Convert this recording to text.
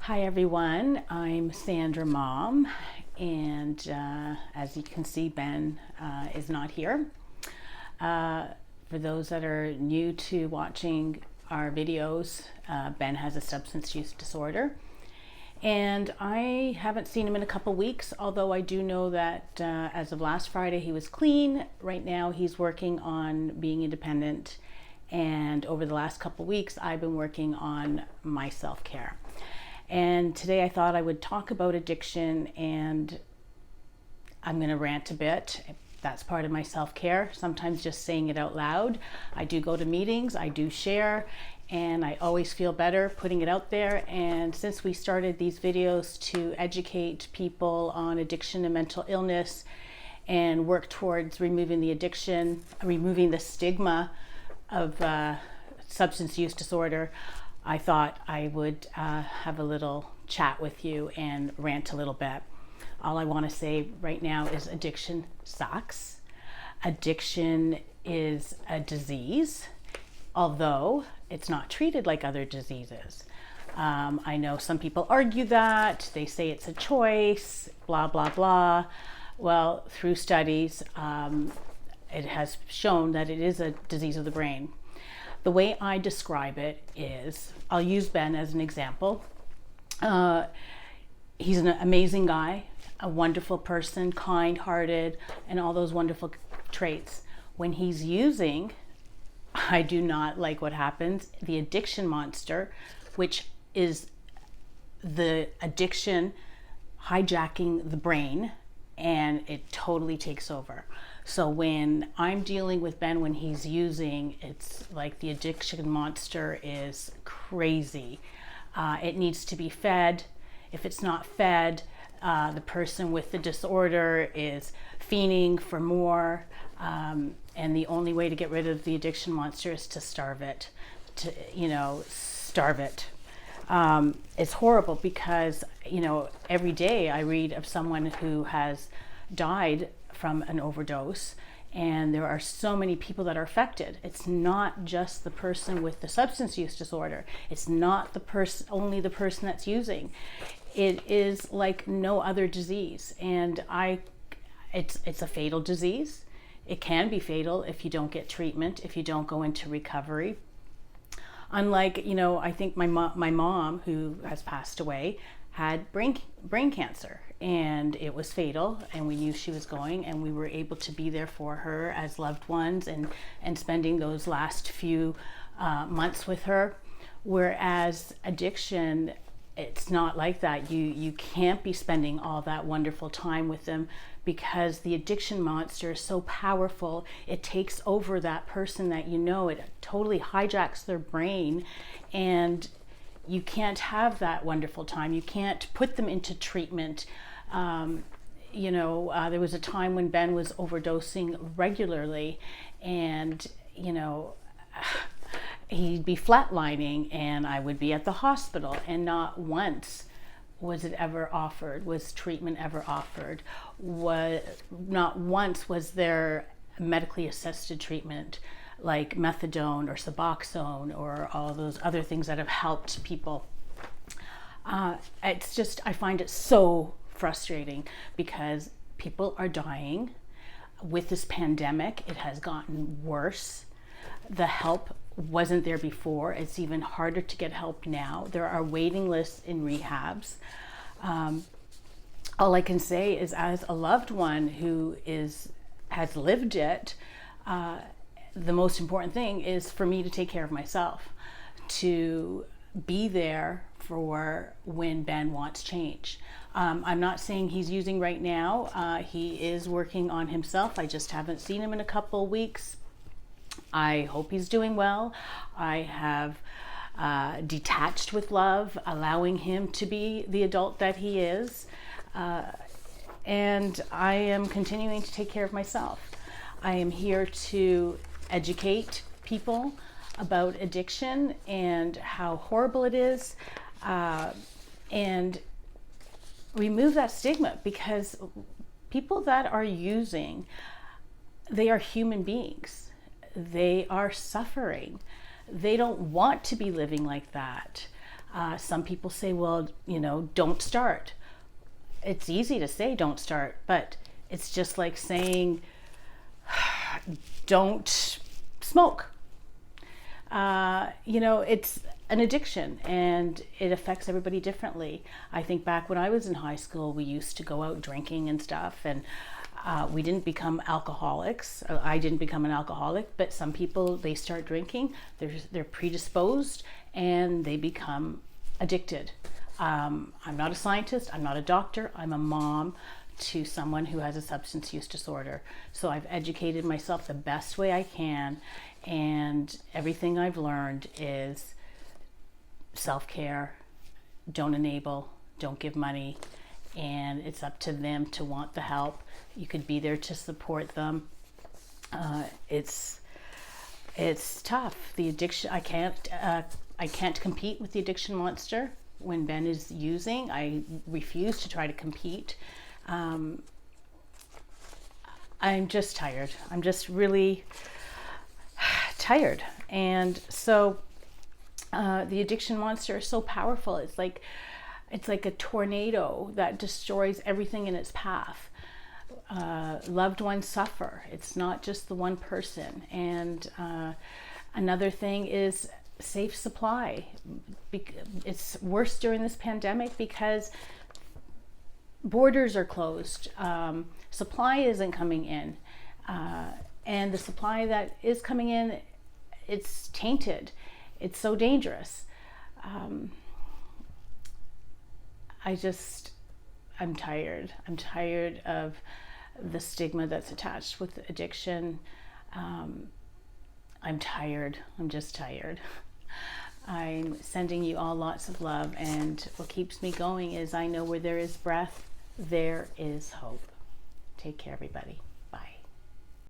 Hi everyone, I'm Sandra Mom, and as you can see, Ben is not here. For those that are new to watching our videos, Ben has a substance use disorder, and I haven't seen him in a couple weeks, although I do know that as of last Friday he was clean. Right now he's working on being independent, and over the last couple weeks I've been working on my self-care. And today I thought I would talk about addiction, and I'm going to rant a bit. That's part of my self-care, sometimes just saying it out loud. I do go to meetings, I do share, and I always feel better putting it out there. And since we started these videos to educate people on addiction and mental illness and work towards removing the addiction, removing the stigma of substance use disorder, I thought I would have a little chat with you and rant a little bit. All I want to say right now is addiction sucks. Addiction is a disease, although it's not treated like other diseases. I know some people argue that. They say it's a choice, blah, blah, blah. Well, through studies, it has shown that it is a disease of the brain. The way I describe it is, I'll use Ben as an example. He's an amazing guy, a wonderful person, kind-hearted, and all those wonderful traits. When he's using, I do not like what happens. The addiction monster, which is the addiction hijacking the brain, and it totally takes over. So when I'm dealing with Ben when he's using, it's like the addiction monster is crazy. It needs to be fed. If it's not fed, the person with the disorder is fiending for more. And the only way to get rid of the addiction monster is to starve it, starve it. It's horrible because, every day I read of someone who has died from an overdose, and there are so many people that are affected. It's not just the person with the substance use disorder. It's not the person, only the person that's using. It is like no other disease, and it's a fatal disease. It can be fatal if you don't get treatment, if you don't go into recovery. Unlike, I think my mom, who has passed away, had brain cancer, and it was fatal, and we knew she was going, and we were able to be there for her as loved ones and spending those last few months with her. Whereas addiction, it's not like that. You can't be spending all that wonderful time with them because the addiction monster is so powerful. It takes over that person that it totally hijacks their brain, and you can't have that wonderful time. You can't put them into treatment. There was a time when Ben was overdosing regularly, and he'd be flatlining, and I would be at the hospital, and not once was it ever offered, was treatment ever offered, not once was there medically assisted treatment like methadone or Suboxone or all those other things that have helped people. It's just, I find it so frustrating because people are dying. With this pandemic, it has gotten worse. The help wasn't there before. It's even harder to get help now. There are waiting lists in rehabs. All I can say is, as a loved one who has lived it, the most important thing is for me to take care of myself, to be there for when Ben wants change. I'm not saying he's using right now. He is working on himself. I just haven't seen him in a couple weeks. I hope he's doing well. I have detached with love, allowing him to be the adult that he is. And I am continuing to take care of myself. I am here to educate people about addiction and how horrible it is, and remove that stigma, because people that are using, they are human beings. They are suffering. They don't want to be living like that. Some people say, well, don't start. It's easy to say don't start, but it's just like saying don't smoke. It's an addiction and it affects everybody differently. I think back when I was in high school, we used to go out drinking and stuff, and we didn't become alcoholics. I didn't become an alcoholic, but some people, they start drinking, they're predisposed, and they become addicted. I'm not a scientist, I'm not a doctor, I'm a mom to someone who has a substance use disorder. So I've educated myself the best way I can, and everything I've learned is self-care, don't enable, don't give money, and it's up to them to want the help. You could be there to support them. It's tough. The addiction, I can't compete with the addiction monster. When Ben is using, I refuse to try to compete. I'm just tired. I'm just really tired. And so the addiction monster is so powerful. It's like a tornado that destroys everything in its path. Loved ones suffer. It's not just the one person. And another thing is safe supply. It's worse during this pandemic because borders are closed. Supply isn't coming in. And the supply that is coming in, it's tainted. It's so dangerous. I'm tired. I'm tired of the stigma that's attached with addiction. I'm tired. I'm just tired. I'm sending you all lots of love, and what keeps me going is I know where there is breath, there is hope. Take care, everybody.